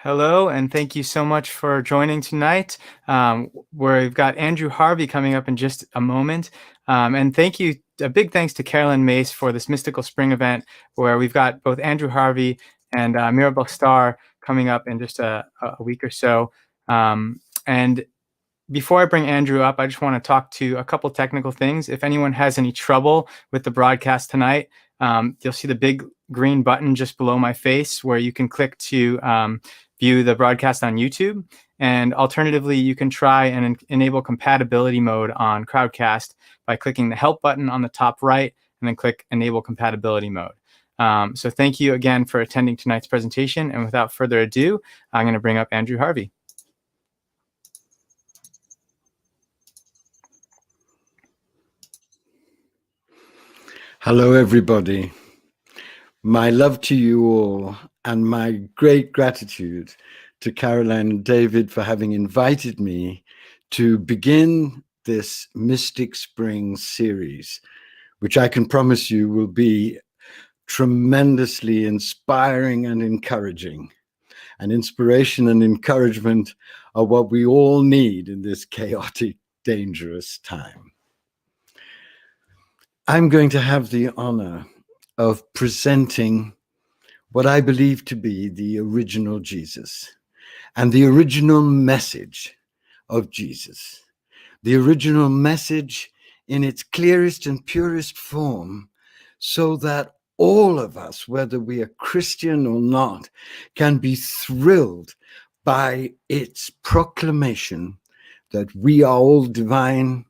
Hello, and thank you so much for joining tonight. We've got Andrew Harvey coming up in just a moment. And a big thanks to Carolyn Mace for this Mystical Spring event, where we've got both Andrew Harvey and Mirabel Starr coming up in just a week or so. And before I bring Andrew up, I just want to talk to a couple technical things. If anyone has any trouble with the broadcast tonight, you'll see the big green button just below my face where you can click to view the broadcast on YouTube. And alternatively, you can try and enable compatibility mode on Crowdcast by clicking the help button on the top right and then click enable compatibility mode. So thank you again for attending tonight's presentation. And without further ado, I'm going to bring up Andrew Harvey. Hello, everybody. My love to you all and my great gratitude to Caroline and David for having invited me to begin this Mystic Spring series, which I can promise you will be tremendously inspiring and encouraging. And inspiration and encouragement are what we all need in this chaotic, dangerous time. I'm going to have the honor of presenting what I believe to be the original Jesus and the original message of Jesus, the original message in its clearest and purest form, so that all of us, whether we are Christian or not, can be thrilled by its proclamation that we are all divine,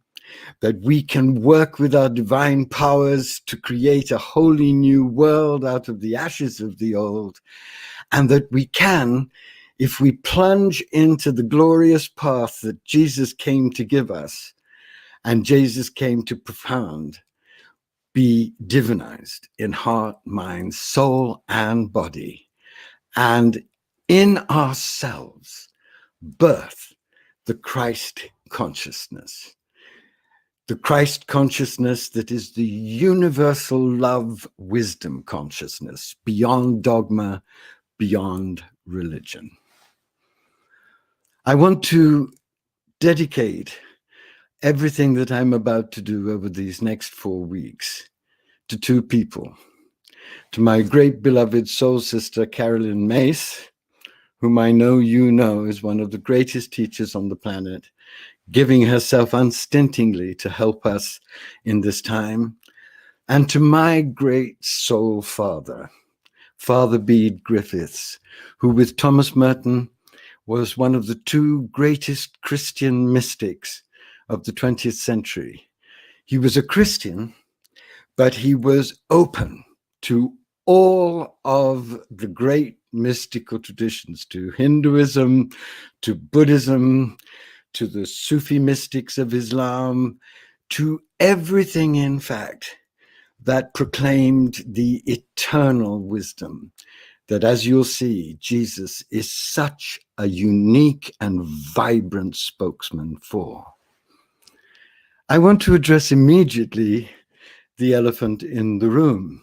that we can work with our divine powers to create a wholly new world out of the ashes of the old, and that we can, if we plunge into the glorious path that Jesus came to give us, and Jesus came to propound, be divinized in heart, mind, soul, and body, and in ourselves birth the Christ consciousness. The Christ consciousness that is the universal love, wisdom consciousness, beyond dogma, beyond religion. I want to dedicate everything that I'm about to do over these next 4 weeks to two people, to my great beloved soul sister, Carolyn Mace, whom I know you know is one of the greatest teachers on the planet, giving herself unstintingly to help us in this time, and to my great soul father, Father Bede Griffiths, who with Thomas Merton was one of the two greatest Christian mystics of the 20th century. He was a Christian, but he was open to all of the great mystical traditions, to Hinduism, to Buddhism, to the Sufi mystics of Islam, to everything, in fact, that proclaimed the eternal wisdom that, as you'll see, Jesus is such a unique and vibrant spokesman for. I want to address immediately the elephant in the room,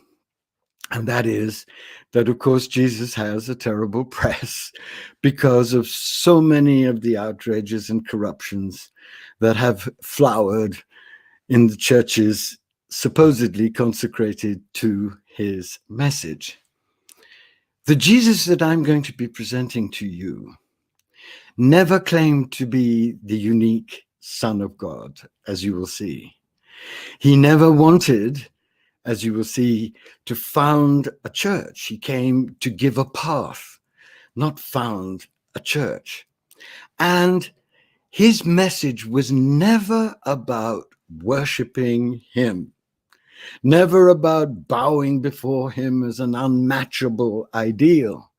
and that is that, of course, Jesus has a terrible press because of so many of the outrages and corruptions that have flowered in the churches supposedly consecrated to his message. The Jesus that I'm going to be presenting to you never claimed to be the unique Son of God, as you will see. He never wanted, as you will see, to found a church. He came to give a path, not found a church. And his message was never about worshiping him, never about bowing before him as an unmatchable ideal,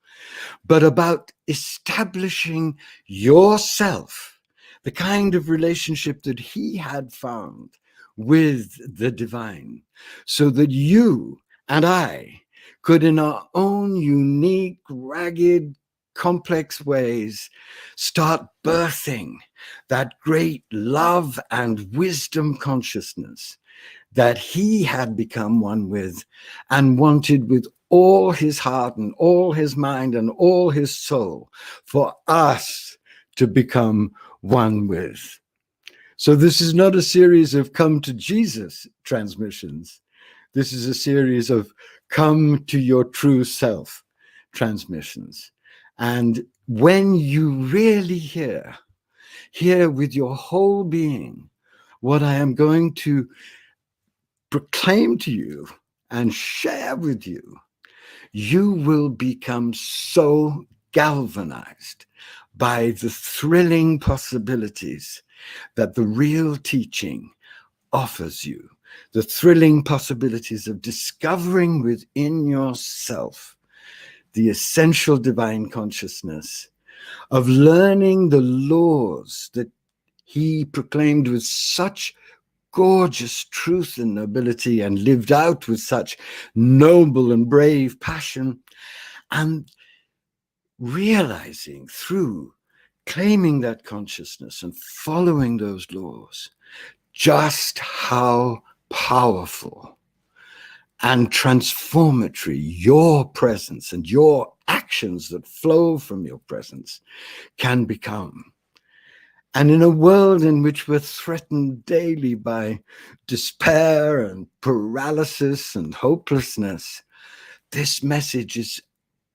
but about establishing yourself, the kind of relationship that he had found with the divine, so that you and I could, in our own unique, ragged, complex ways, start birthing that great love and wisdom consciousness that he had become one with and wanted with all his heart and all his mind and all his soul for us to become one with. So this is not a series of come to Jesus transmissions. This is a series of come to your true self transmissions. And when you really hear with your whole being what I am going to proclaim to you and share with you, you will become so galvanized by the thrilling possibilities that the real teaching offers you, the thrilling possibilities of discovering within yourself the essential divine consciousness, of learning the laws that he proclaimed with such gorgeous truth and nobility and lived out with such noble and brave passion, and realizing through claiming that consciousness and following those laws just how powerful and transformatory your presence and your actions that flow from your presence can become. And in a world in which we're threatened daily by despair and paralysis and hopelessness, this message is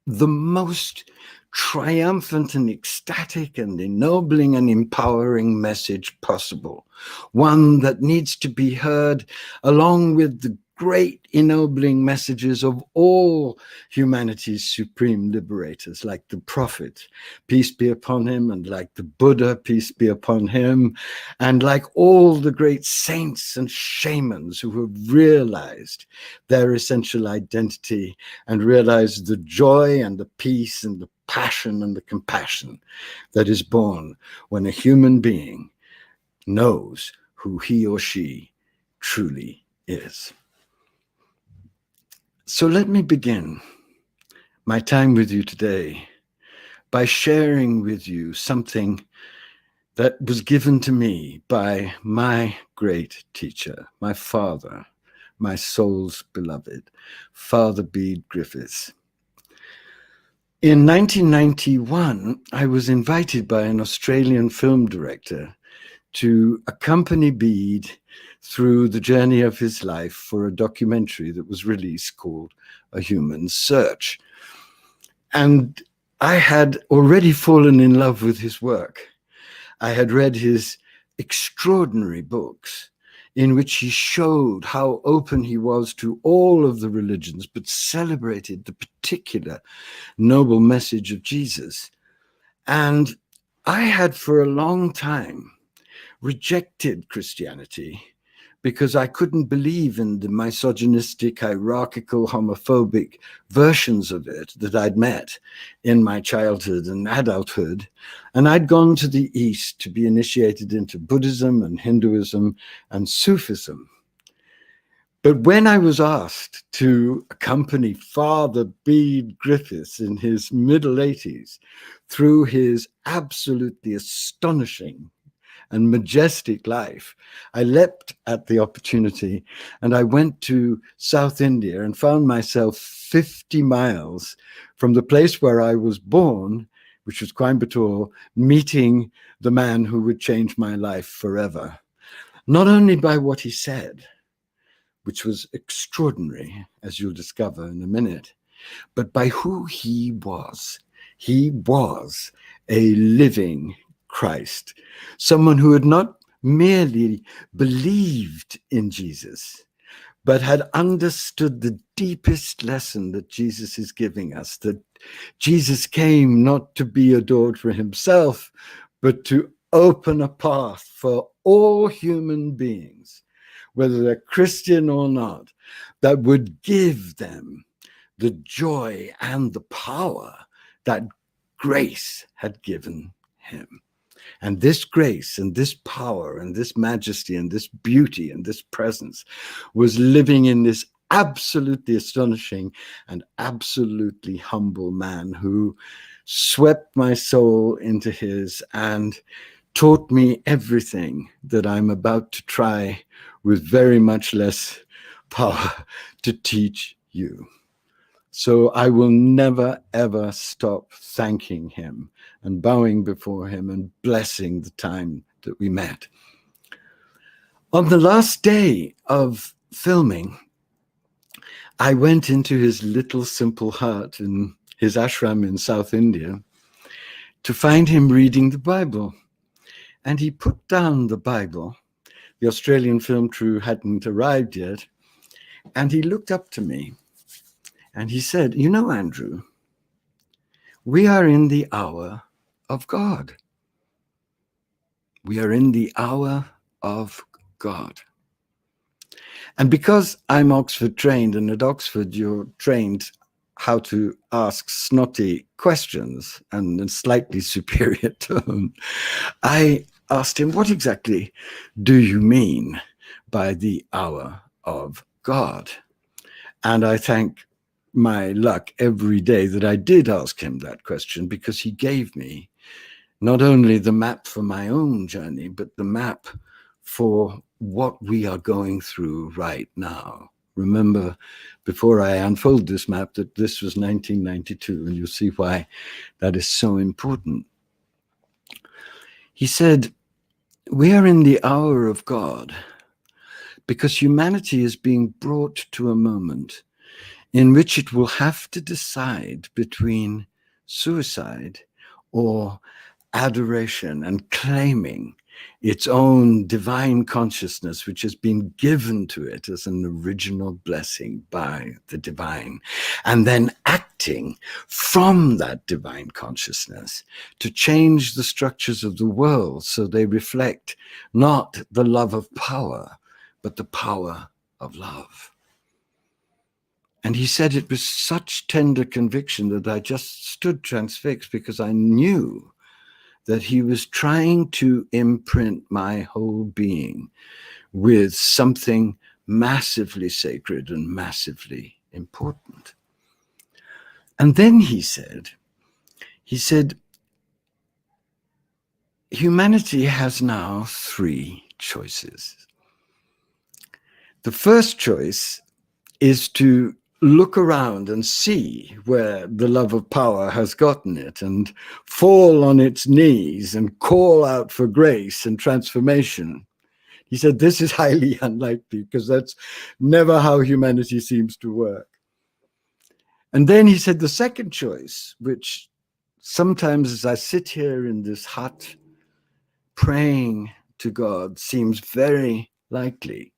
the most triumphant and ecstatic and ennobling and empowering message possible. One that needs to be heard along with the great ennobling messages of all humanity's supreme liberators, like the Prophet, peace be upon him, and like the Buddha, peace be upon him, and like all the great saints and shamans who have realized their essential identity and realized the joy and the peace and the passion and the compassion that is born when a human being knows who he or she truly is. So let me begin my time with you today by sharing with you something that was given to me by my great teacher, my father, my soul's beloved, Father Bede Griffiths. In 1991, I was invited by an Australian film director to accompany Bede through the journey of his life for a documentary that was released called A Human Search. And I had already fallen in love with his work. I had read his extraordinary books in which he showed how open he was to all of the religions, but celebrated the particular noble message of Jesus. And I had for a long time rejected Christianity because I couldn't believe in the misogynistic, hierarchical, homophobic versions of it that I'd met in my childhood and adulthood. And I'd gone to the East to be initiated into Buddhism and Hinduism and Sufism. But when I was asked to accompany Father Bede Griffiths in his middle 80s through his absolutely astonishing and majestic life, I leapt at the opportunity and I went to South India and found myself 50 miles from the place where I was born, which was Coimbatore, meeting the man who would change my life forever. Not only by what he said, which was extraordinary, as you'll discover in a minute, but by who he was. He was a living Christ, someone who had not merely believed in Jesus, but had understood the deepest lesson that Jesus is giving us, that Jesus came not to be adored for himself, but to open a path for all human beings, whether they're Christian or not, that would give them the joy and the power that grace had given him. And this grace and this power and this majesty and this beauty and this presence was living in this absolutely astonishing and absolutely humble man who swept my soul into his and taught me everything that I'm about to try with very much less power to teach you. So I will never, ever stop thanking him and bowing before him and blessing the time that we met. On the last day of filming, I went into his little simple hut in his ashram in South India to find him reading the Bible. And he put down the Bible. The Australian film crew hadn't arrived yet. And he looked up to me and he said, "You know, Andrew, we are in the hour of God. We are in the hour of God." And because I'm Oxford trained, and at Oxford you're trained how to ask snotty questions and in slightly superior tone, I asked him, "What exactly do you mean by the hour of God?" And I thank my luck every day that I did ask him that question, because he gave me not only the map for my own journey, but the map for what we are going through right now. Remember, before I unfold this map, that this was 1992, and you'll see why that is so important. He said, "We are in the hour of God because humanity is being brought to a moment in which it will have to decide between suicide or adoration and claiming its own divine consciousness, which has been given to it as an original blessing by the divine, and then acting from that divine consciousness to change the structures of the world so they reflect not the love of power, but the power of love." And he said it with such tender conviction that I just stood transfixed, because I knew that he was trying to imprint my whole being with something massively sacred and massively important. And then he said, humanity has now 3 choices. The first choice is to look around and see where the love of power has gotten it and fall on its knees and call out for grace and transformation. He said this is highly unlikely, because that's never how humanity seems to work. And then he said the second choice, which sometimes as I sit here in this hut praying to God seems very likely,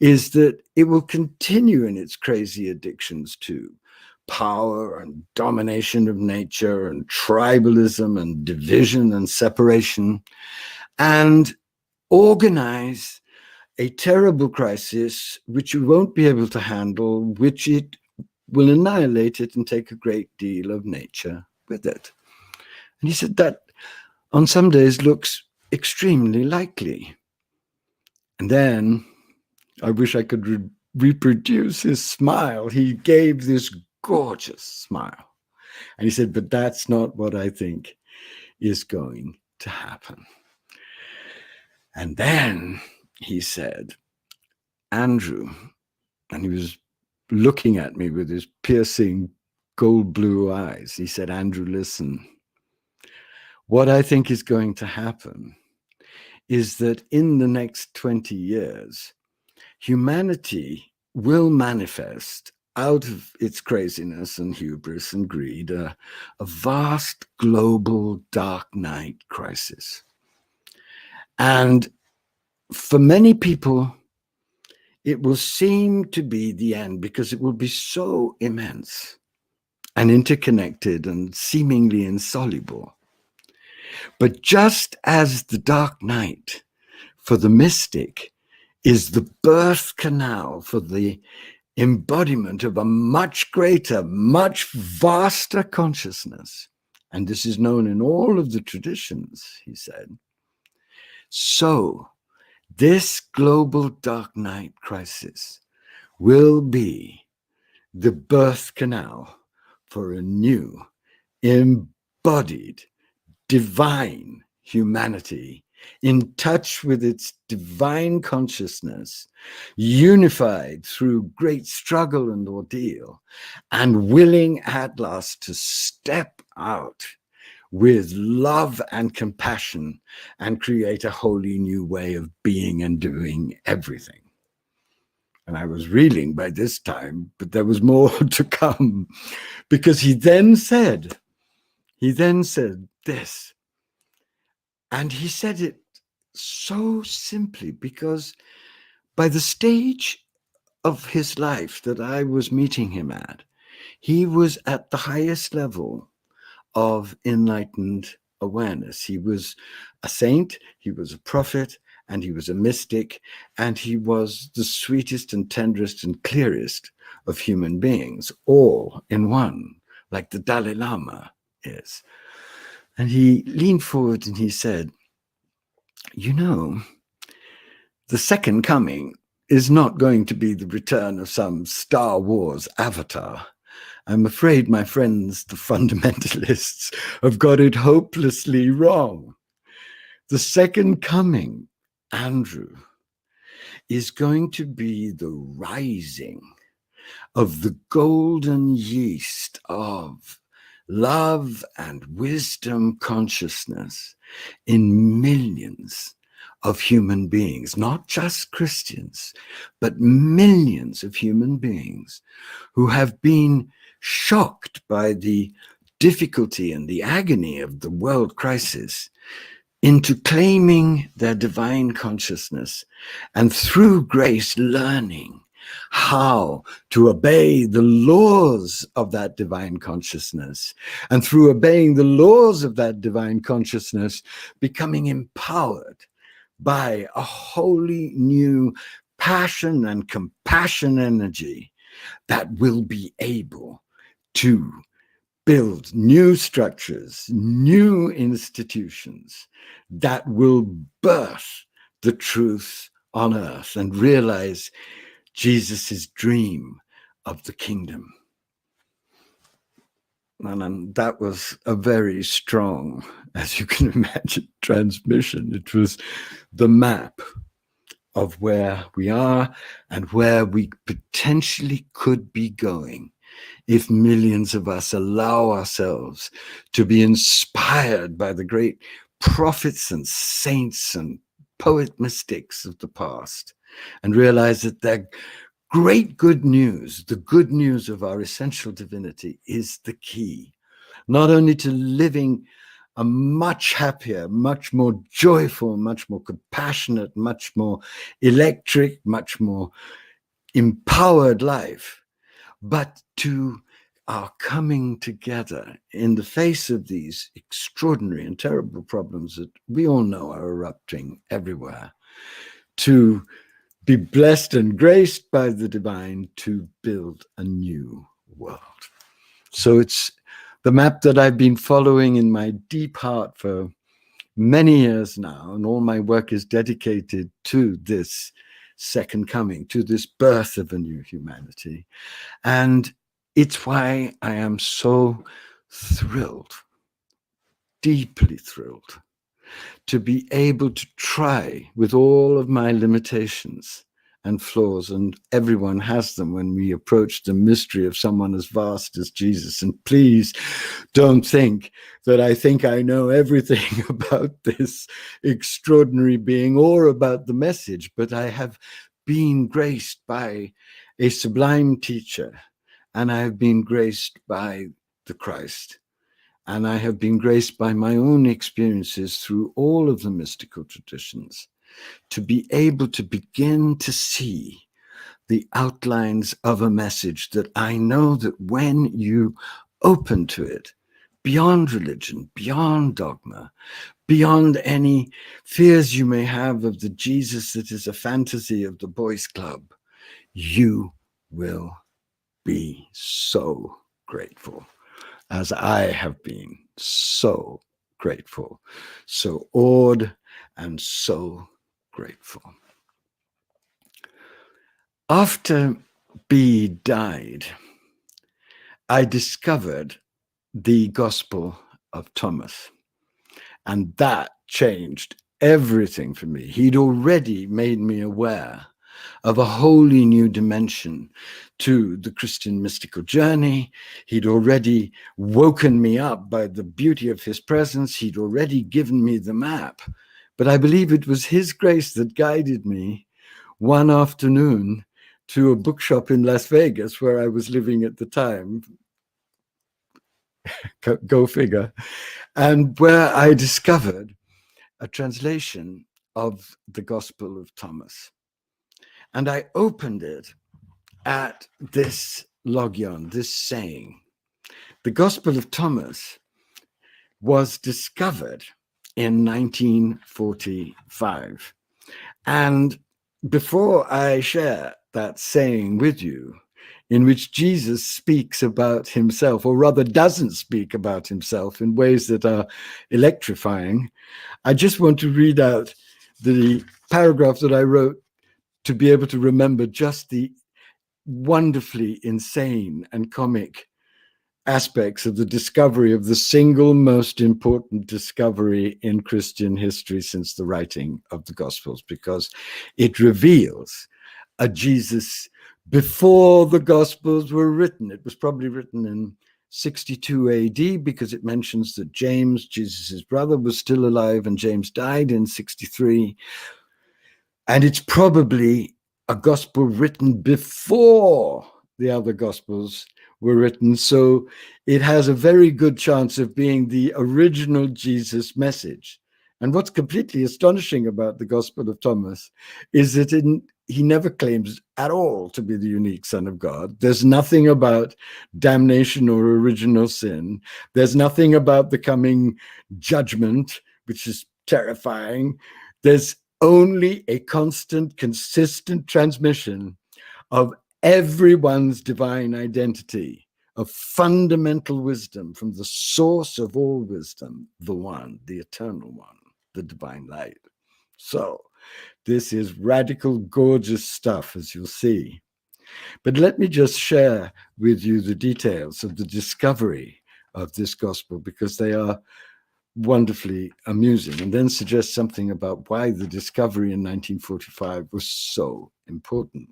is that it will continue in its crazy addictions to power and domination of nature and tribalism and division and separation, and organize a terrible crisis which you won't be able to handle, which it will annihilate it and take a great deal of nature with it. And he said that on some days looks extremely likely. And then I wish I could reproduce his smile. He gave this gorgeous smile. And he said, "But that's not what I think is going to happen." And then he said, "Andrew," and he was looking at me with his piercing gold blue eyes. He said, "Andrew, listen, what I think is going to happen is that in the next 20 years, humanity will manifest out of its craziness and hubris and greed a vast global dark night crisis. And for many people, it will seem to be the end, because it will be so immense and interconnected and seemingly insoluble. But just as the dark night for the mystic is the birth canal for the embodiment of a much greater, much vaster consciousness, and this is known in all of the traditions, he said, so this global dark night crisis will be the birth canal for a new, embodied, divine humanity in touch with its divine consciousness, unified through great struggle and ordeal, and willing at last to step out with love and compassion and create a wholly new way of being and doing everything. And I was reeling by this time, but there was more to come, because he then said this, and he said it so simply, because by the stage of his life that I was meeting him at, he was at the highest level of enlightened awareness. He was a saint, he was a prophet, and he was a mystic, and he was the sweetest and tenderest and clearest of human beings, all in one, like the Dalai Lama is. And he leaned forward and he said, you know, the second coming is not going to be the return of some Star Wars avatar. I'm afraid, my friends, the fundamentalists have got it hopelessly wrong. The second coming, Andrew, is going to be the rising of the golden yeast of love and wisdom consciousness in millions of human beings, not just Christians, but millions of human beings who have been shocked by the difficulty and the agony of the world crisis into claiming their divine consciousness, and through grace learning how to obey the laws of that divine consciousness, and through obeying the laws of that divine consciousness, becoming empowered by a wholly new passion and compassion energy that will be able to build new structures, new institutions that will birth the truth on earth and realize Jesus's dream of the kingdom. And that was a very strong, as you can imagine, transmission. It was the map of where we are and where we potentially could be going if millions of us allow ourselves to be inspired by the great prophets and saints and poet mystics of the past, and realize that their great good news, the good news of our essential divinity, is the key, not only to living a much happier, much more joyful, much more compassionate, much more electric, much more empowered life, but to our coming together in the face of these extraordinary and terrible problems that we all know are erupting everywhere, to be blessed and graced by the divine to build a new world. So it's the map that I've been following in my deep heart for many years now, and all my work is dedicated to this second coming, to this birth of a new humanity. And it's why I am so thrilled, deeply thrilled, to be able to try with all of my limitations and flaws, and everyone has them when we approach the mystery of someone as vast as Jesus. And please don't think that I think I know everything about this extraordinary being or about the message, but I have been graced by a sublime teacher, and I have been graced by the Christ. And I have been graced by my own experiences through all of the mystical traditions to be able to begin to see the outlines of a message that I know that when you open to it, beyond religion, beyond dogma, beyond any fears you may have of the Jesus that is a fantasy of the boys' club, you will be so grateful, as I have been so grateful, so awed and so grateful. After B died, I discovered the Gospel of Thomas, and that changed everything for me. He'd already made me aware of a wholly new dimension to the Christian mystical journey. He'd already woken me up by the beauty of his presence. He'd already given me the map. But I believe it was his grace that guided me one afternoon to a bookshop in Las Vegas, where I was living at the time. Go figure. And where I discovered a translation of the Gospel of Thomas. And I opened it at this logion, this saying. The Gospel of Thomas was discovered in 1945. And before I share that saying with you, in which Jesus speaks about himself, or rather doesn't speak about himself in ways that are electrifying, I just want to read out the paragraph that I wrote to be able to remember just the wonderfully insane and comic aspects of the discovery of the single most important discovery in Christian history since the writing of the Gospels, because it reveals a Jesus before the Gospels were written. It was probably written in 62 AD because it mentions that James, Jesus's brother, was still alive, and James died in 63. And it's probably a gospel written before the other gospels were written. So it has a very good chance of being the original Jesus message. And what's completely astonishing about the Gospel of Thomas is that he never claims at all to be the unique Son of God. There's nothing about damnation or original sin. There's nothing about the coming judgment, which is terrifying. There's only a constant, consistent transmission of everyone's divine identity, of fundamental wisdom from the source of all wisdom, the one, the eternal one, the divine light. So this is radical, gorgeous stuff, as you'll see. But let me just share with you the details of the discovery of this gospel, because they are wonderfully amusing, and then suggest something about why the discovery in 1945 was so important.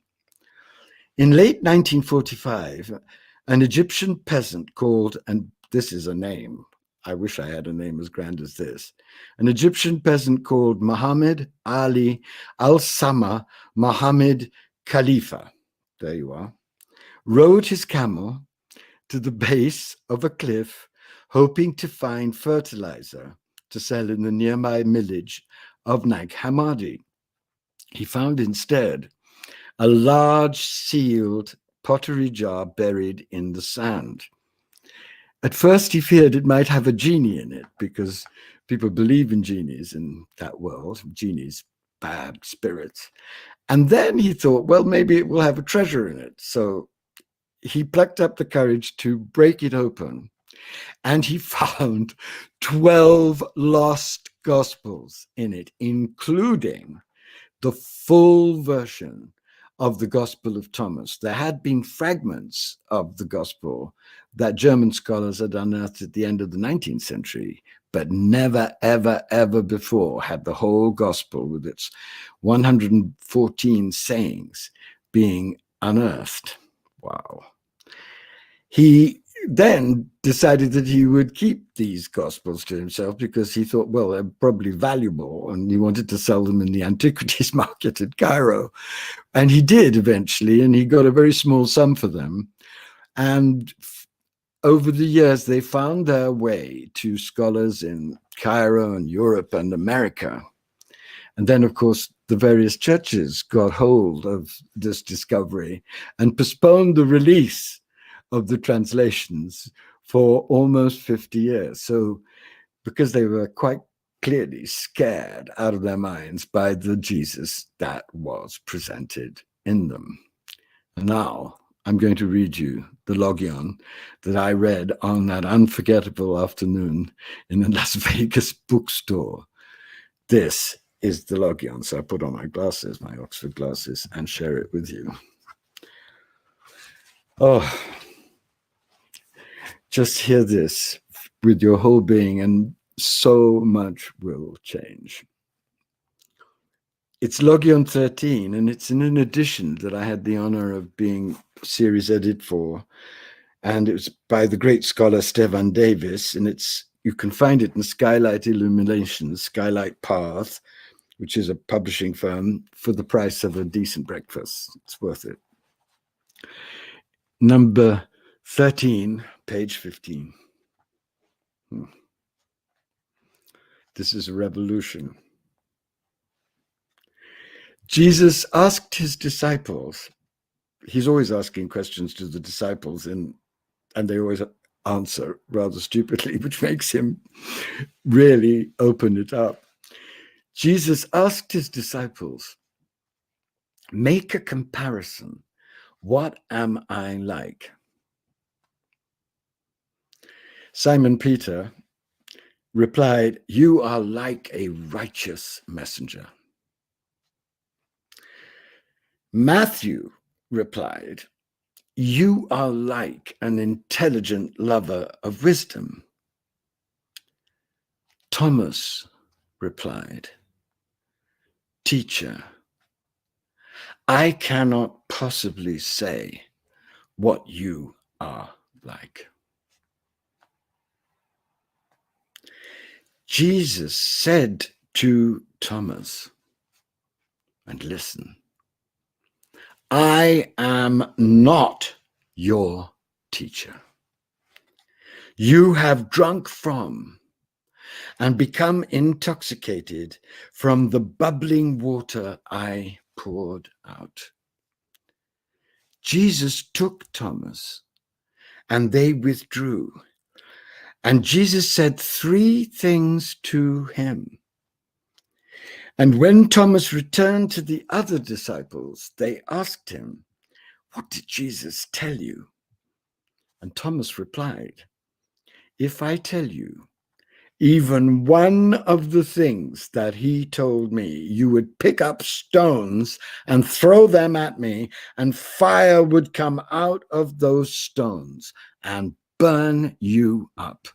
In late 1945, an Egyptian peasant called, and this is a name, I wish I had a name as grand as this, an Egyptian peasant called Muhammad Ali al-Sama Muhammad Khalifa, there you are, rode his camel to the base of a cliff, hoping to find fertilizer to sell in the nearby village of Nag Hammadi. He found instead a large sealed pottery jar buried in the sand. At first he feared it might have a genie in it, because people believe in genies in that world, genies, bad spirits. And then he thought, well, maybe it will have a treasure in it. So he plucked up the courage to break it open, and he found 12 lost gospels in it, including the full version of the Gospel of Thomas. There had been fragments of the Gospel that German scholars had unearthed at the end of the 19th century, but never, ever, ever before had the whole Gospel with its 114 sayings being unearthed. Wow. He then decided that he would keep these Gospels to himself, because he thought, well, they're probably valuable, and he wanted to sell them in the antiquities market at Cairo. And he did eventually, and he got a very small sum for them. And over the years, they found their way to scholars in Cairo and Europe and America. And then, of course, the various churches got hold of this discovery and postponed the release of the translations for almost 50 years. So, because they were quite clearly scared out of their minds by the Jesus that was presented in them. And now I'm going to read you the logion that I read on that unforgettable afternoon in a Las Vegas bookstore. This is the logion. So I put on my glasses, my Oxford glasses, and share it with you. Oh, just hear this with your whole being, and so much will change. It's Logion 13, and it's in an edition that I had the honor of being series edit for. And it was by the great scholar Stefan Davis, and you can find it in Skylight Illuminations, Skylight Path, which is a publishing firm, for the price of a decent breakfast. It's worth it. Number 13, page 15. This is a revolution. Jesus asked his disciples, he's always asking questions to the disciples, and they always answer rather stupidly, which makes him really open it up. Jesus asked his disciples, make a comparison. What am I like? Simon Peter replied, you are like a righteous messenger. Matthew replied, you are like an intelligent lover of wisdom. Thomas replied, teacher, I cannot possibly say what you are like. Jesus said to Thomas, and listen, I am not your teacher. You have drunk from and become intoxicated from the bubbling water I poured out. Jesus took Thomas, and they withdrew. And Jesus said 3 things to him. And when Thomas returned to the other disciples, they asked him, what did Jesus tell you? And Thomas replied, if I tell you even one of the things that he told me, you would pick up stones and throw them at me, and fire would come out of those stones and burn you up.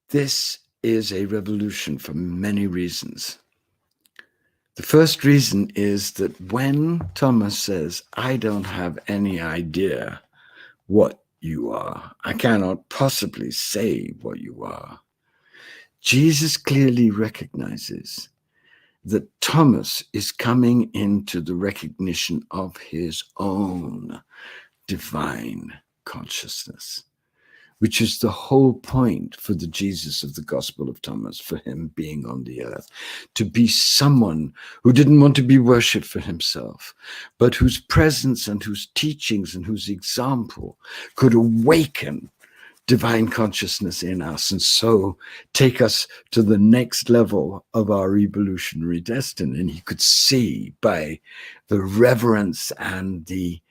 This is a revolution for many reasons. The first reason is that when Thomas says, I don't have any idea what you are, I cannot possibly say what you are, Jesus clearly recognizes that Thomas is coming into the recognition of his own divine consciousness, which is the whole point for the Jesus of the Gospel of Thomas, for him being on the earth, to be someone who didn't want to be worshipped for himself, but whose presence and whose teachings and whose example could awaken divine consciousness in us, and so take us to the next level of our evolutionary destiny. And he could see by the reverence and the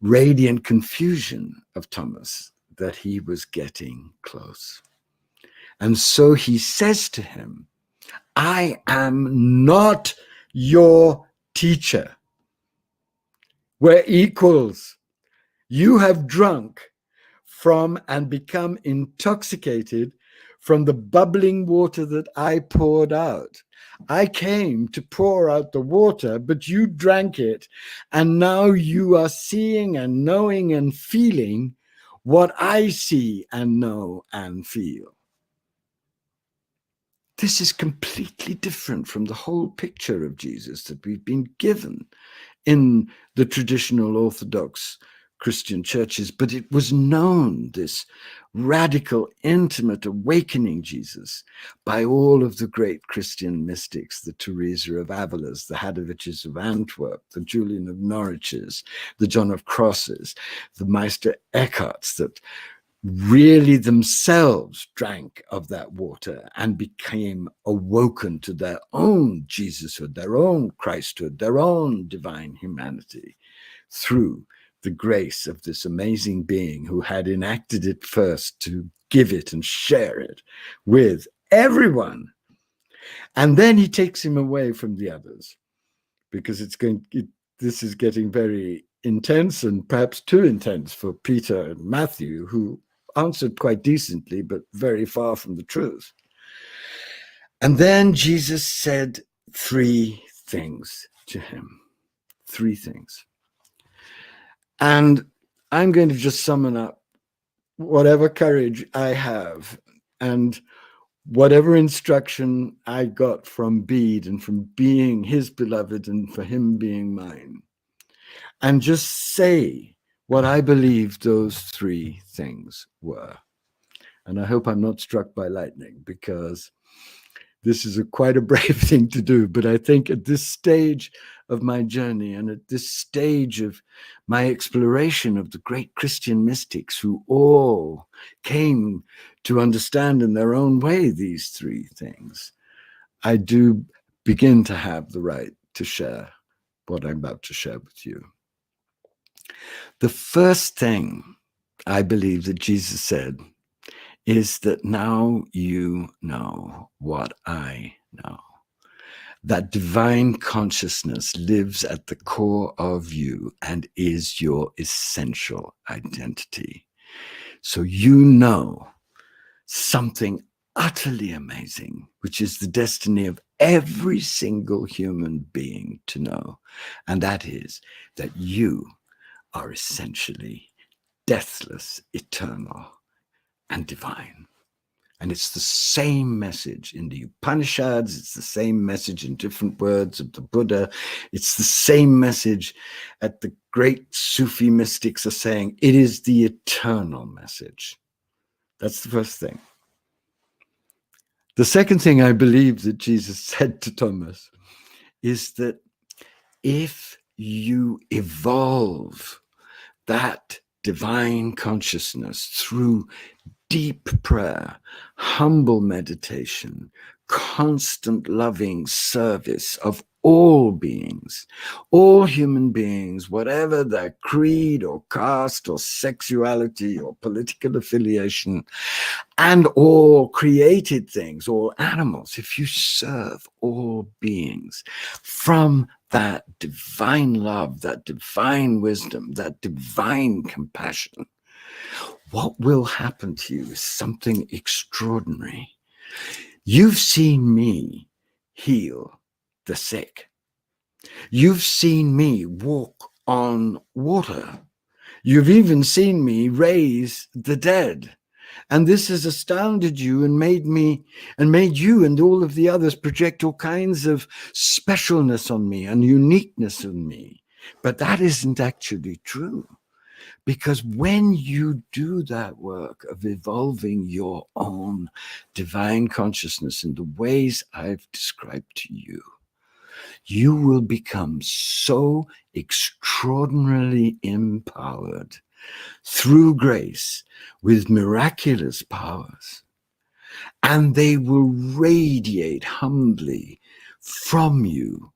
radiant confusion of Thomas that he was getting close. And so he says to him, I am not your teacher. We're equals. You have drunk from and become intoxicated from the bubbling water that I poured out. I came to pour out the water, but you drank it, and now you are seeing and knowing and feeling what I see and know and feel. This is completely different from the whole picture of Jesus that we've been given in the traditional Orthodox Christian churches, but it was known, this radical, intimate, awakening Jesus, by all of the great Christian mystics, the Teresa of Avila's, the Hadewiches of Antwerp, the Julian of Norwiches, the John of Crosses, the Meister Eckharts, that really themselves drank of that water and became awoken to their own Jesushood, their own Christhood, their own divine humanity through the grace of this amazing being who had enacted it first to give it and share it with everyone. And then he takes him away from the others, because this is getting very intense, and perhaps too intense for Peter and Matthew, who answered quite decently, but very far from the truth. And then Jesus said 3 things to him. 3 things. And I'm going to just summon up whatever courage I have and whatever instruction I got from Bede and from being his beloved and for him being mine, and just say what I believe those 3 things were. And I hope I'm not struck by lightning, because this is quite a brave thing to do. But I think at this stage of my journey and at this stage of my exploration of the great Christian mystics who all came to understand in their own way these 3 things, I do begin to have the right to share what I'm about to share with you. The first thing I believe that Jesus said is that now you know what I know. That divine consciousness lives at the core of you and is your essential identity. So you know something utterly amazing, which is the destiny of every single human being to know. And that is that you are essentially deathless, eternal, and divine. And it's the same message in the Upanishads. It's the same message in different words of the Buddha. It's the same message that the great Sufi mystics are saying. It is the eternal message. That's the first thing. The second thing I believe that Jesus said to Thomas is that if you evolve that divine consciousness through deep prayer, humble meditation, constant loving service of all beings, all human beings, whatever their creed or caste or sexuality or political affiliation, and all created things, all animals, if you serve all beings from that divine love, that divine wisdom, that divine compassion, what will happen to you is something extraordinary. You've seen me heal the sick. You've seen me walk on water. You've even seen me raise the dead. And this has astounded you and made you and all of the others project all kinds of specialness on me and uniqueness in me. But that isn't actually true. Because when you do that work of evolving your own divine consciousness in the ways I've described to you, you will become so extraordinarily empowered through grace with miraculous powers, and they will radiate humbly from you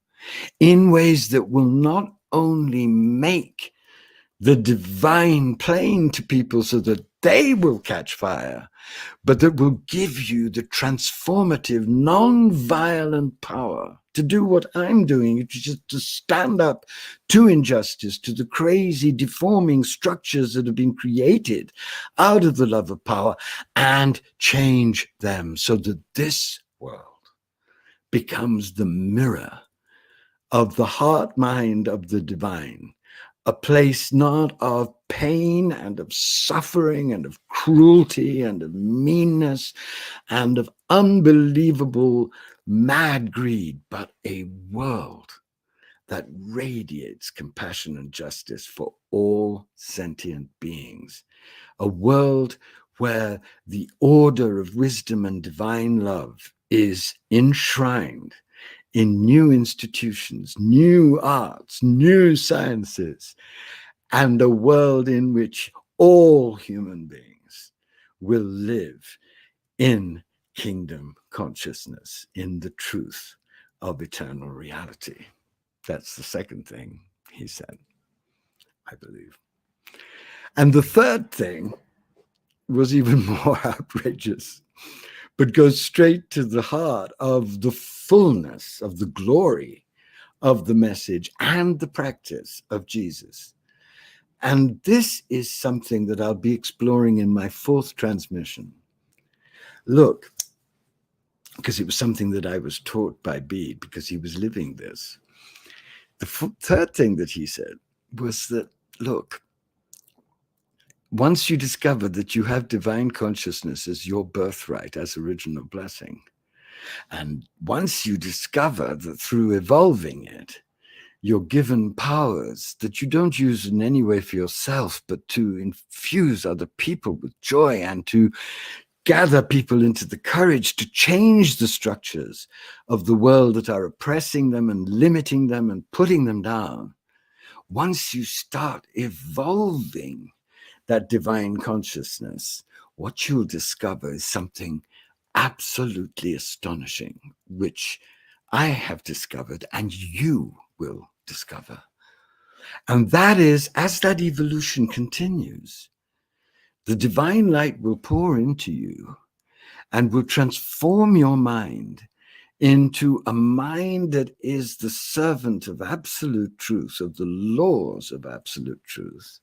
in ways that will not only make the divine plain to people so that they will catch fire, but that will give you the transformative, non-violent power to do what I'm doing, which is to stand up to injustice, to the crazy, deforming structures that have been created out of the love of power, and change them so that this world becomes the mirror of the heart mind of the divine, a place not of pain and of suffering and of cruelty and of meanness and of unbelievable mad greed, but a world that radiates compassion and justice for all sentient beings. A world where the order of wisdom and divine love is enshrined in new institutions, new arts, new sciences, and a world in which all human beings will live in kingdom consciousness, in the truth of eternal reality. That's the second thing he said, I believe. And the third thing was even more outrageous, but goes straight to the heart of the fullness of the glory of the message and the practice of Jesus. And this is something that I'll be exploring in my 4th transmission. Look, because it was something that I was taught by Bede, because he was living this. The 3rd thing that he said was that, look, once you discover that you have divine consciousness as your birthright, as original blessing, and once you discover that through evolving it, you're given powers that you don't use in any way for yourself, but to infuse other people with joy and to gather people into the courage to change the structures of the world that are oppressing them and limiting them and putting them down. Once you start evolving that divine consciousness, what you'll discover is something absolutely astonishing, which I have discovered and you will discover. And that is, as that evolution continues, the divine light will pour into you and will transform your mind into a mind that is the servant of absolute truth, of the laws of absolute truth,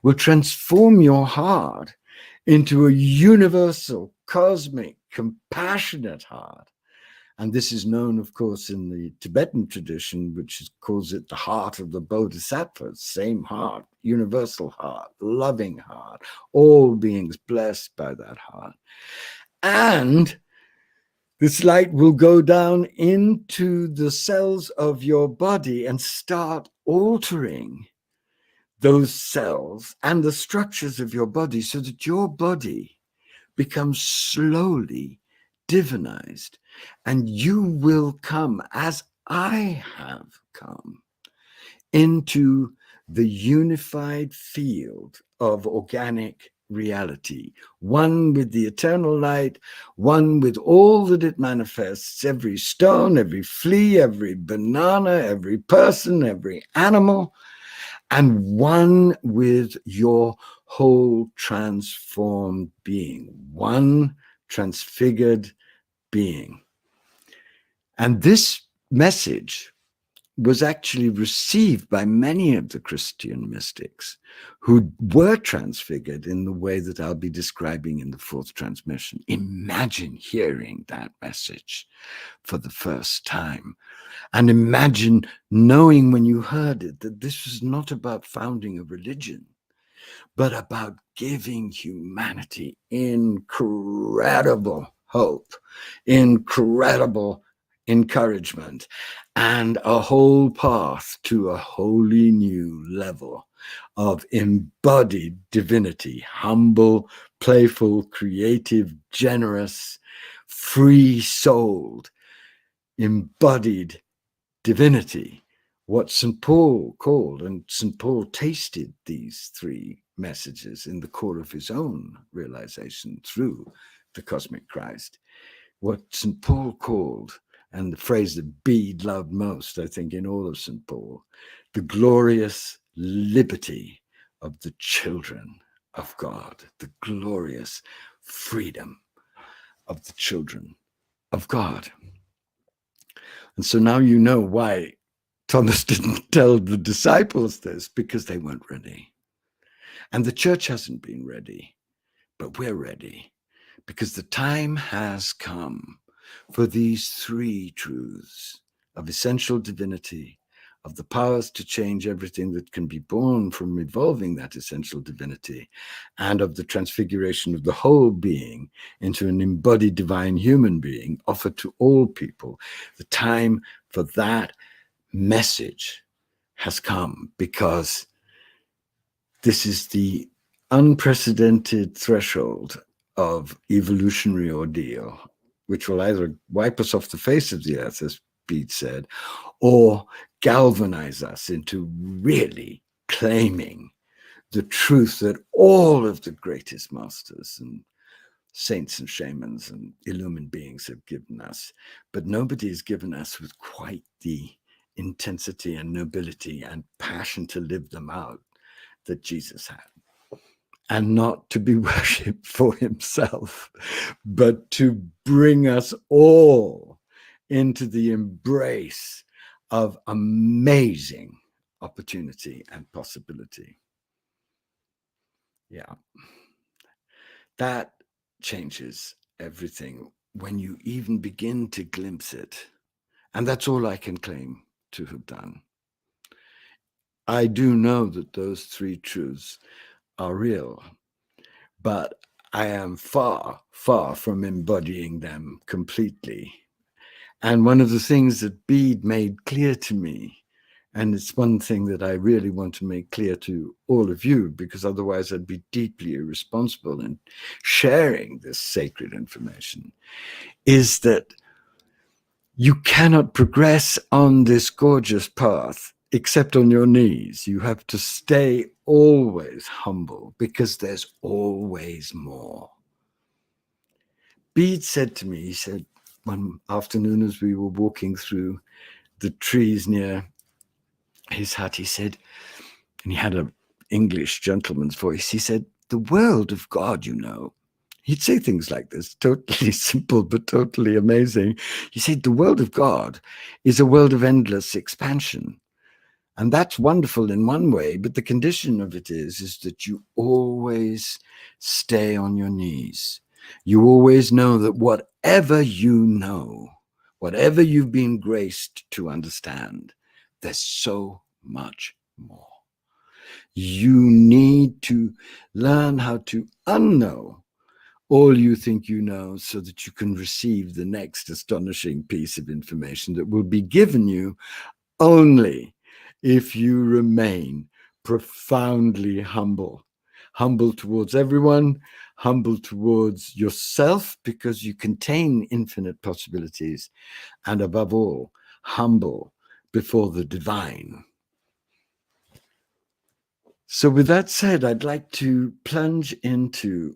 will transform your heart into a universal, cosmic, compassionate heart. And this is known, of course, in the Tibetan tradition, which calls it the heart of the Bodhisattvas, same heart, universal heart, loving heart, all beings blessed by that heart. And this light will go down into the cells of your body and start altering those cells and the structures of your body so that your body becomes slowly divinized, and you will come, as I have come, into the unified field of organic reality, one with the eternal light, one with all that it manifests, every stone, every flea, every banana, every person, every animal, and one with your whole transformed being, one transfigured being. And this message was actually received by many of the Christian mystics who were transfigured in the way that I'll be describing in the 4th transmission. Imagine hearing that message for the first time. And imagine knowing when you heard it that this was not about founding a religion, but about giving humanity incredible hope, incredible encouragement, and a whole path to a wholly new level of embodied divinity, humble, playful, creative, generous, free-souled, embodied divinity. What St. Paul called, and St. Paul tasted these 3 messages in the core of his own realization through the cosmic Christ. What St. Paul called, and the phrase that Bede loved most, I think, in all of St. Paul, the glorious liberty of the children of God, the glorious freedom of the children of God. And so now you know why Thomas didn't tell the disciples this, because they weren't ready. And the church hasn't been ready, but we're ready, because the time has come for these 3 truths of essential divinity, of the powers to change everything that can be born from evolving that essential divinity, and of the transfiguration of the whole being into an embodied divine human being offered to all people. The time for that message has come, because this is the unprecedented threshold of evolutionary ordeal, which will either wipe us off the face of the earth, as Bede said, or galvanize us into really claiming the truth that all of the greatest masters and saints and shamans and illumined beings have given us, but nobody has given us with quite the intensity and nobility and passion to live them out that Jesus had. And not to be worshipped for himself, but to bring us all into the embrace of amazing opportunity and possibility. Yeah. That changes everything when you even begin to glimpse it. And that's all I can claim to have done. I do know that those three truths are real, but I am far, far from embodying them completely. And one of the things that Bede made clear to me, and it's one thing that I really want to make clear to all of you, because otherwise I'd be deeply irresponsible in sharing this sacred information, is that you cannot progress on this gorgeous path except on your knees. You have to stay always humble because there's always more. Bede said to me, he said one afternoon as we were walking through the trees near his hut, he said, and he had an English gentleman's voice, he said, the world of God, you know. He'd say things like this, totally simple, but totally amazing. He said, the world of God is a world of endless expansion. And that's wonderful in one way, but the condition of it is that you always stay on your knees. You always know that whatever you know, whatever you've been graced to understand, there's so much more. You need to learn how to unknow all you think you know so that you can receive the next astonishing piece of information that will be given you only if you remain profoundly humble. Humble towards everyone, humble towards yourself because you contain infinite possibilities, and above all, humble before the divine. So with that said, I'd like to plunge into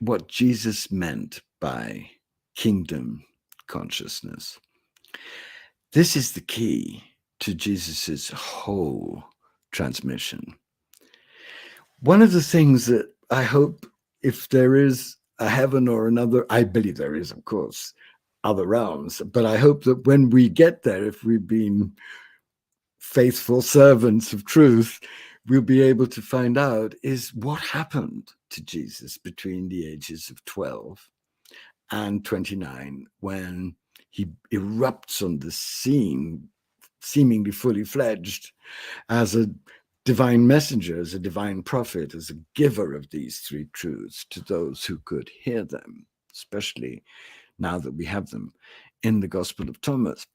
what Jesus meant by kingdom consciousness. This is the key to Jesus's whole transmission. One of the things that I hope, if there is a heaven or another, I believe there is, of course, other realms, but I hope that when we get there, if we've been faithful servants of truth, we'll be able to find out is what happened to Jesus between the ages of 12 and 29 when he erupts on the scene, seemingly fully fledged as a divine messenger, as a divine prophet, as a giver of these three truths to those who could hear them, especially now that we have them in the Gospel of Thomas.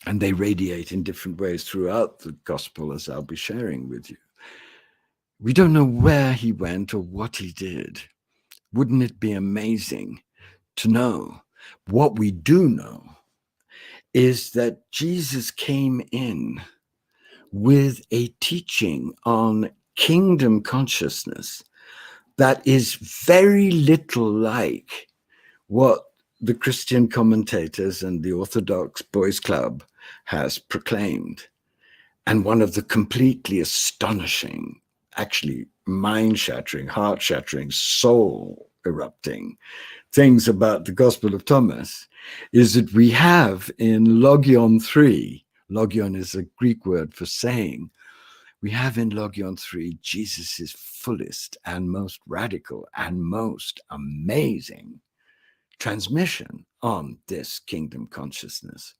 And they radiate in different ways throughout the Gospel, as I'll be sharing with you. We don't know where he went or what he did. Wouldn't it be amazing to know? What we do know is that Jesus came in with a teaching on kingdom consciousness that is very little like what the Christian commentators and the Orthodox Boys Club has proclaimed. And one of the completely astonishing, actually mind-shattering, heart-shattering, soul-erupting things about the Gospel of Thomas is that we have in Logion 3, Logion is a Greek word for saying, we have in Logion 3 Jesus's fullest and most radical and most amazing transmission on this kingdom consciousness.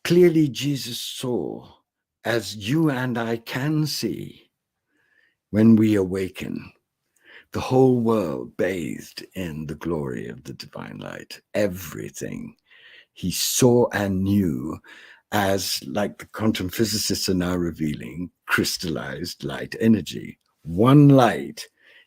Clearly, Jesus saw, as you and I can see, when we awaken, the whole world bathed in the glory of the divine light. Everything he saw and knew as, like the quantum physicists are now revealing, crystallized light energy. One light,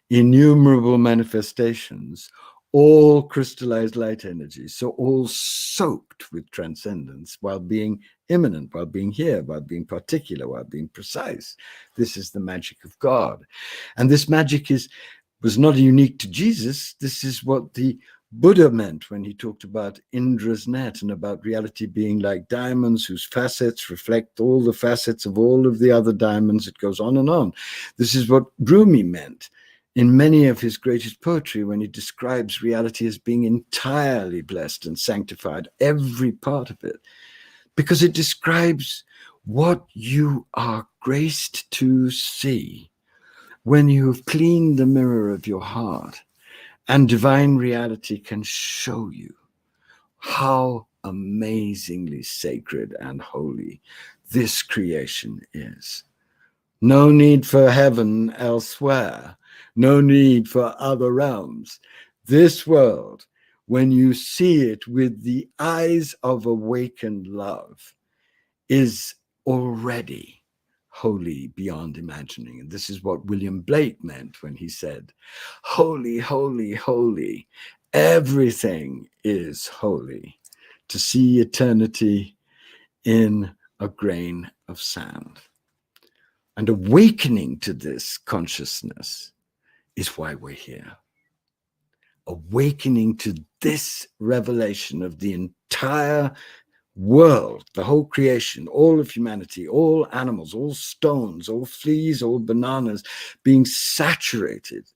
innumerable manifestations, all crystallized light energy, so all soaked with transcendence while being immanent, while being here, while being particular, while being precise. This is the magic of God. And this magic was not unique to Jesus. This is what the Buddha meant when he talked about Indra's net and about reality being like diamonds whose facets reflect all the facets of all of the other diamonds. It goes on and on. This is what Rumi meant in many of his greatest poetry when he describes reality as being entirely blessed and sanctified, every part of it, because it describes what you are graced to see when you have cleaned the mirror of your heart and divine reality can show you how amazingly sacred and holy this creation is. No need for heaven elsewhere. No need for other realms. This world, when you see it with the eyes of awakened love, is already holy beyond imagining. And this is what William Blake meant when he said, holy, holy, holy. Everything is holy. To see eternity in a grain of sand. And awakening to this consciousness is why we're here. Awakening to this revelation of the entire world, the whole creation, all of humanity, all animals, all stones, all fleas, all bananas being saturated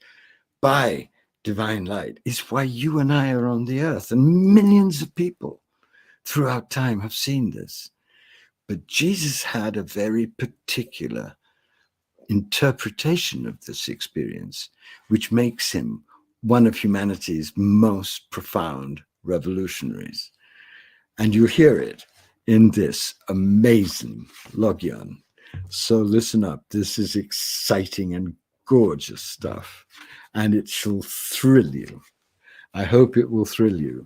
by divine light is why you and I are on the earth. And millions of people throughout time have seen this. But Jesus had a very particular interpretation of this experience, which makes him one of humanity's most profound revolutionaries. And you hear it in this amazing Logion. So listen up. This is exciting and gorgeous stuff, and it shall thrill you. I hope it will thrill you,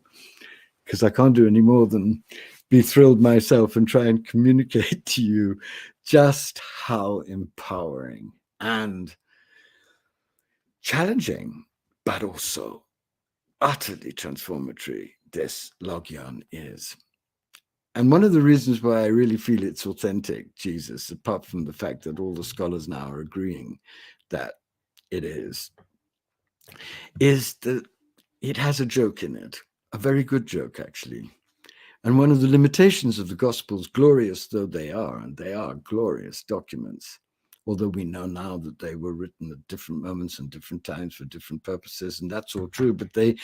because I can't do any more than be thrilled myself and try and communicate to you just how empowering and challenging, but also utterly transformatory this Logion is. And one of the reasons why I really feel it's authentic, Jesus, apart from the fact that all the scholars now are agreeing that it is that it has a joke in it, a very good joke, actually. And one of the limitations of the Gospels, glorious though they are, and they are glorious documents, although we know now that they were written at different moments and different times for different purposes, and that's all true, but they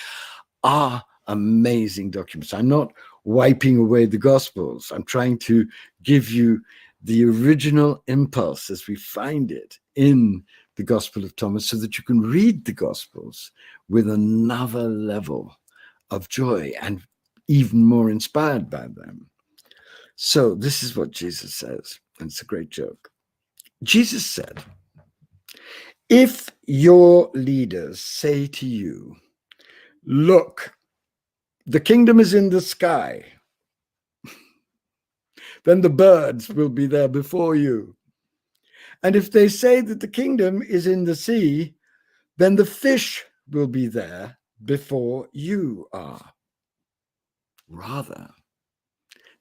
are amazing documents. I'm not wiping away the Gospels. I'm trying to give you the original impulse as we find it in the Gospel of Thomas so that you can read the Gospels with another level of joy and even more inspired by them. So this is what Jesus says, and it's a great joke. Jesus said, if your leaders say to you, look, the kingdom is in the sky, then the birds will be there before you. And if they say that the kingdom is in the sea, then the fish will be there before you are. Rather,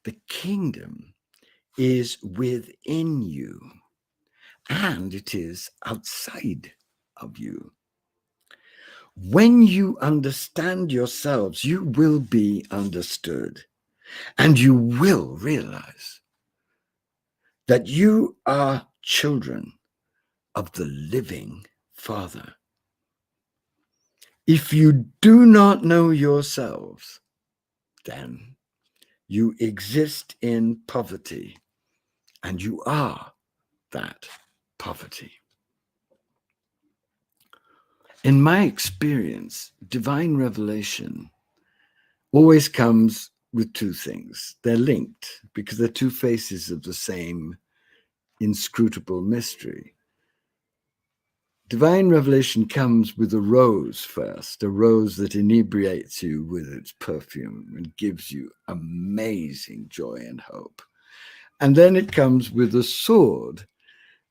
the kingdom is within you, and it is outside of you. When you understand yourselves, you will be understood, and you will realize that you are children of the living Father. If you do not know yourselves, then you exist in poverty, and you are that poverty. In my experience, divine revelation always comes with two things. They're linked because they're two faces of the same inscrutable mystery. Divine revelation comes with a rose first, a rose that inebriates you with its perfume and gives you amazing joy and hope. And then it comes with a sword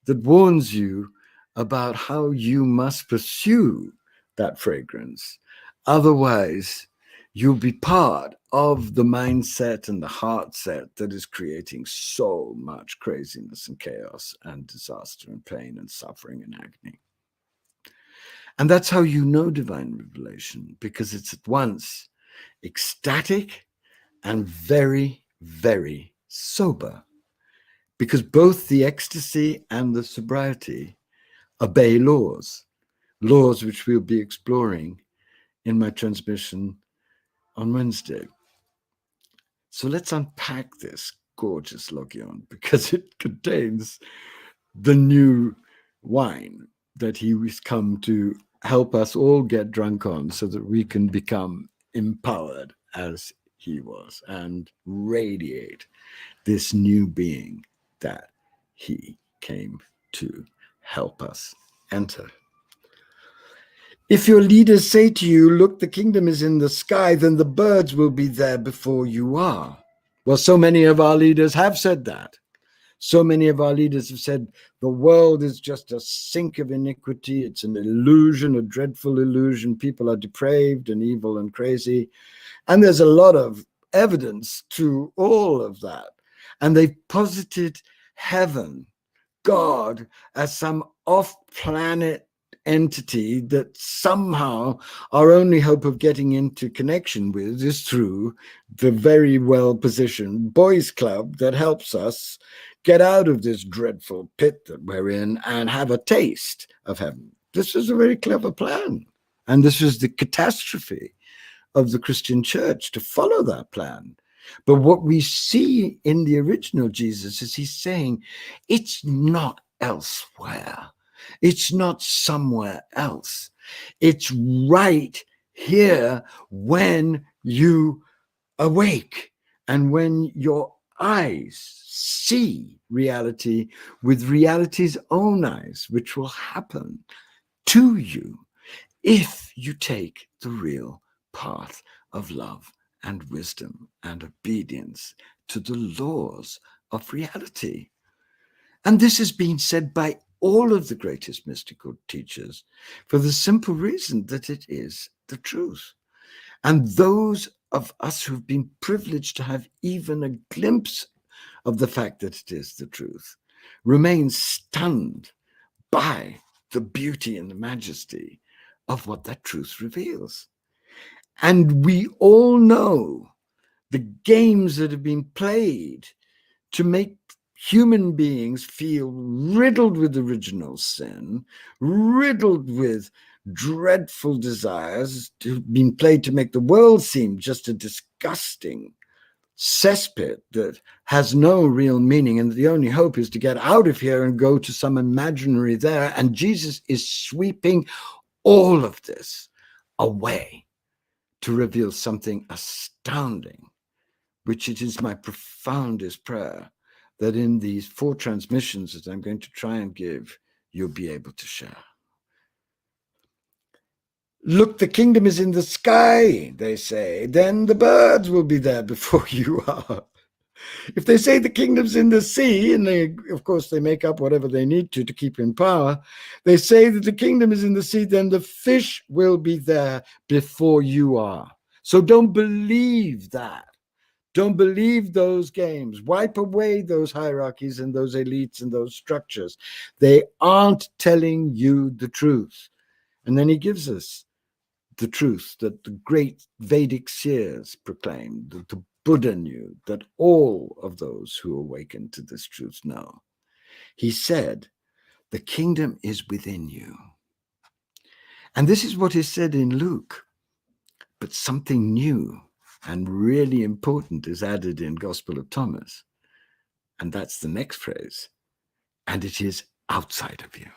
that warns you about how you must pursue that fragrance. Otherwise, you'll be part of the mindset and the heart set that is creating so much craziness and chaos and disaster and pain and suffering and agony. And that's how you know divine revelation, because it's at once ecstatic and very, very sober. Because both the ecstasy and the sobriety obey laws which we'll be exploring in my transmission on Wednesday. So let's unpack this gorgeous Logion, because it contains the new wine, that he was come to help us all get drunk on so that we can become empowered as he was and radiate this new being that he came to help us enter. If your leaders say to you, look, the kingdom is in the sky, then the birds will be there before you are. Well, so many of our leaders have said that. So many of our leaders have said the world is just a sink of iniquity. It's an illusion, a dreadful illusion. People are depraved and evil and crazy. And there's a lot of evidence to all of that. And they've posited heaven, God, as some off-planet entity that somehow our only hope of getting into connection with is through the very well-positioned boys' club that helps us get out of this dreadful pit that we're in and have a taste of heaven. This is a very clever plan. And this is the catastrophe of the Christian church, to follow that plan. But what we see in the original Jesus is he's saying it's not elsewhere. It's not somewhere else. It's right here when you awake and when your eyes see reality with reality's own eyes, which will happen to you if you take the real path of love and wisdom and obedience to the laws of reality. And this has been said by all of the greatest mystical teachers for the simple reason that it is the truth. And those of us who've been privileged to have even a glimpse of the fact that it is the truth remain stunned by the beauty and the majesty of what that truth reveals. And we all know the games that have been played to make human beings feel riddled with original sin, riddled with dreadful desires, to have been played to make the world seem just a disgusting cesspit that has no real meaning, and the only hope is to get out of here and go to some imaginary there. And Jesus is sweeping all of this away to reveal something astounding, which it is my profoundest prayer that in these 4 transmissions that I'm going to try and give, you'll be able to share. Look, the kingdom is in the sky, they say. Then the birds will be there before you are. If they say the kingdom's in the sea, and they, of course, they make up whatever they need to keep in power, they say that the kingdom is in the sea, then the fish will be there before you are. So don't believe that. Don't believe those games. Wipe away those hierarchies and those elites and those structures. They aren't telling you the truth. And then he gives us the truth that the great Vedic seers proclaimed, that the Buddha knew, that all of those who awaken to this truth know. He said, the kingdom is within you. And this is what is said in Luke. But something new and really important is added in Gospel of Thomas. And that's the next phrase. And it is outside of you.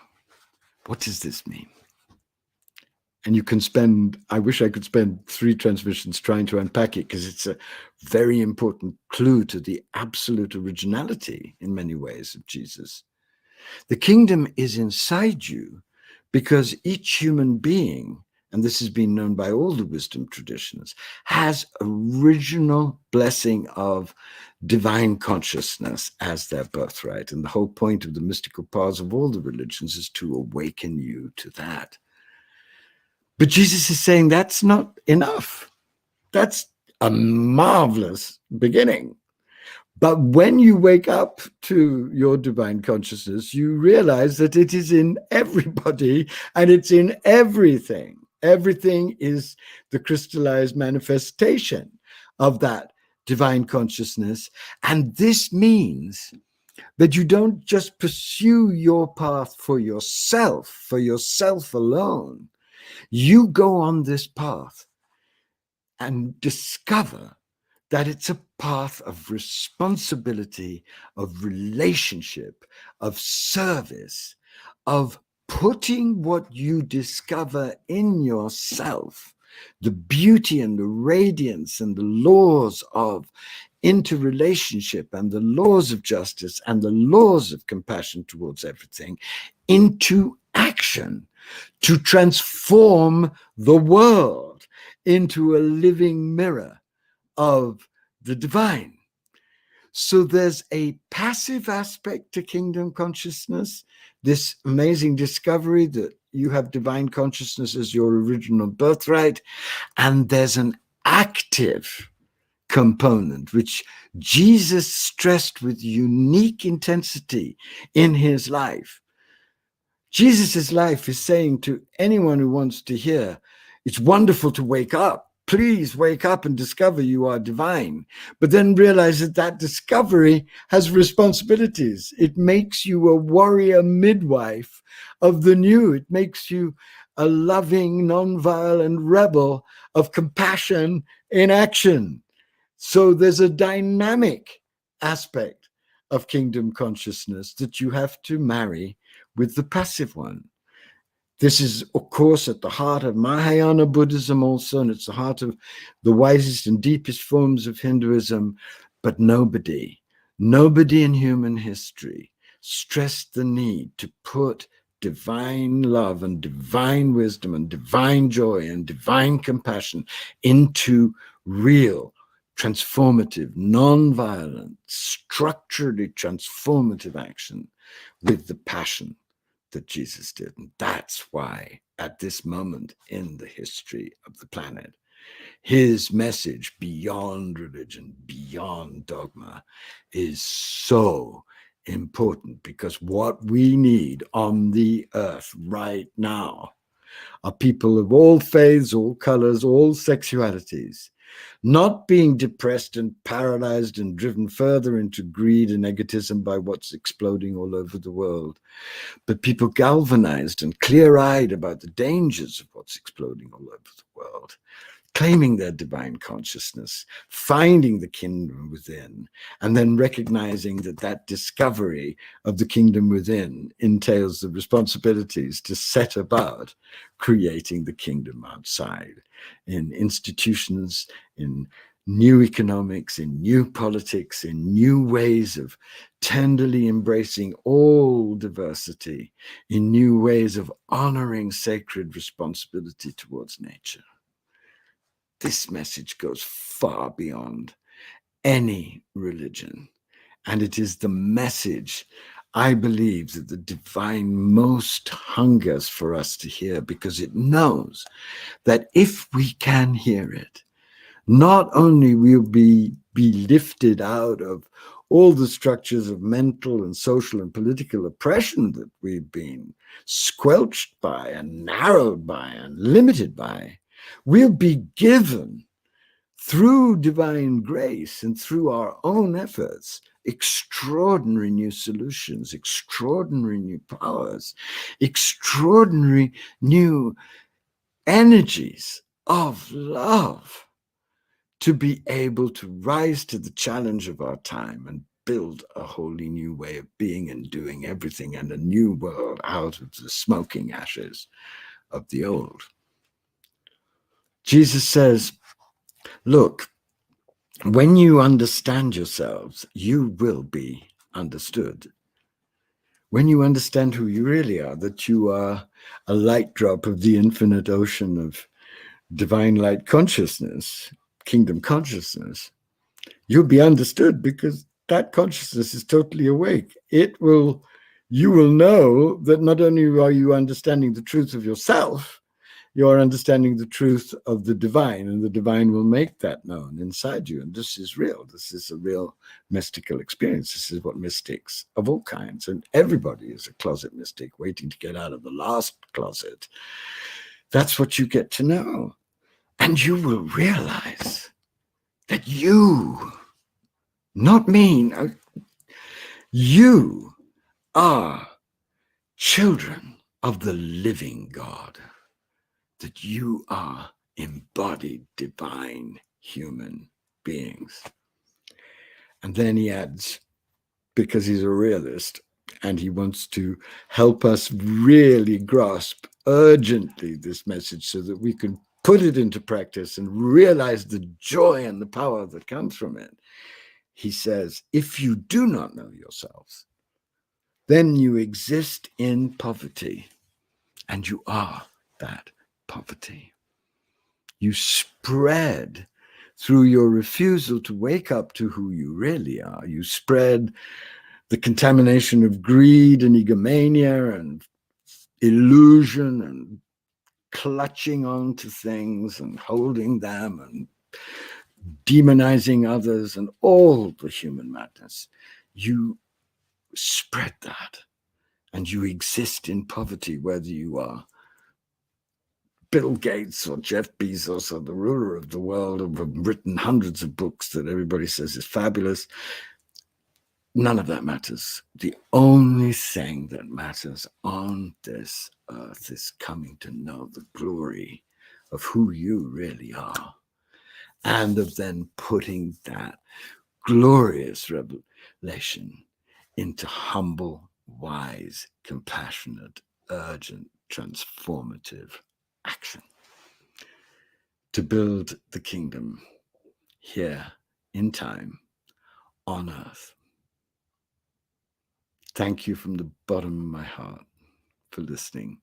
What does this mean? And you can spend, I wish I could spend 3 transmissions trying to unpack it, because it's a very important clue to the absolute originality in many ways of Jesus. The kingdom is inside you because each human being, and this has been known by all the wisdom traditions, has original blessing of divine consciousness as their birthright. And the whole point of the mystical paths of all the religions is to awaken you to that. But Jesus is saying that's not enough. That's a marvelous beginning. But when you wake up to your divine consciousness, you realize that it is in everybody and it's in everything. Everything is the crystallized manifestation of that divine consciousness. And this means that you don't just pursue your path for yourself alone. You go on this path and discover that it's a path of responsibility, of relationship, of service, of putting what you discover in yourself, the beauty and the radiance and the laws of interrelationship and the laws of justice and the laws of compassion towards everything, into action to transform the world into a living mirror of the divine. So there's a passive aspect to kingdom consciousness, this amazing discovery that you have divine consciousness as your original birthright, and there's an active component, which Jesus stressed with unique intensity in his life. Jesus' life is saying to anyone who wants to hear, it's wonderful to wake up. Please wake up and discover you are divine. But then realize that that discovery has responsibilities. It makes you a warrior midwife of the new. It makes you a loving, nonviolent rebel of compassion in action. So there's a dynamic aspect of kingdom consciousness that you have to marry with the passive one. This is, of course, at the heart of Mahayana Buddhism also, and it's the heart of the wisest and deepest forms of Hinduism. But nobody in human history stressed the need to put divine love and divine wisdom and divine joy and divine compassion into real, transformative, non-violent, structurally transformative action with the passion that Jesus did. And that's why at this moment in the history of the planet, his message beyond religion, beyond dogma, is so important, because what we need on the earth right now are people of all faiths, all colors, all sexualities, not being depressed and paralyzed and driven further into greed and egotism by what's exploding all over the world, but people galvanized and clear-eyed about the dangers of what's exploding all over the world, claiming their divine consciousness, finding the kingdom within, and then recognizing that that discovery of the kingdom within entails the responsibilities to set about creating the kingdom outside, in institutions, in new economics, in new politics, in new ways of tenderly embracing all diversity, in new ways of honoring sacred responsibility towards nature. This message goes far beyond any religion. And it is the message, I believe, that the divine most hungers for us to hear, because it knows that if we can hear it, not only will we be lifted out of all the structures of mental and social and political oppression that we've been squelched by and narrowed by and limited by, we'll be given, through divine grace and through our own efforts, extraordinary new solutions, extraordinary new powers, extraordinary new energies of love, to be able to rise to the challenge of our time and build a wholly new way of being and doing everything, and a new world out of the smoking ashes of the old. Jesus says, look, when you understand yourselves, you will be understood. When you understand who you really are, that you are a light drop of the infinite ocean of divine light consciousness, kingdom consciousness, you'll be understood, because that consciousness is totally awake. You will know that not only are you understanding the truth of yourself, you are understanding the truth of the divine, and the divine will make that known inside you. And this is real. This is a real mystical experience. This is what mystics of all kinds, and everybody is a closet mystic waiting to get out of the last closet. That's what you get to know. And you will realize that you, not me, you are children of the living God, that you are embodied divine human beings. And then he adds, because he's a realist, And he wants to help us really grasp urgently this message so that we can put it into practice and realize the joy and the power that comes from it. He says, if you do not know yourselves, then you exist in poverty, and you are that poverty. You spread through your refusal to wake up to who you really are. You spread the contamination of greed and egomania and illusion and clutching on to things and holding them and demonizing others and all the human madness. You spread that, and you exist in poverty, whether you are Bill Gates or Jeff Bezos or the ruler of the world, who have written hundreds of books that everybody says is fabulous. None of that matters. The only thing that matters on this earth is coming to know the glory of who you really are, and of then putting that glorious revelation into humble, wise, compassionate, urgent, transformative action to build the kingdom here in time on earth. Thank you from the bottom of my heart for listening.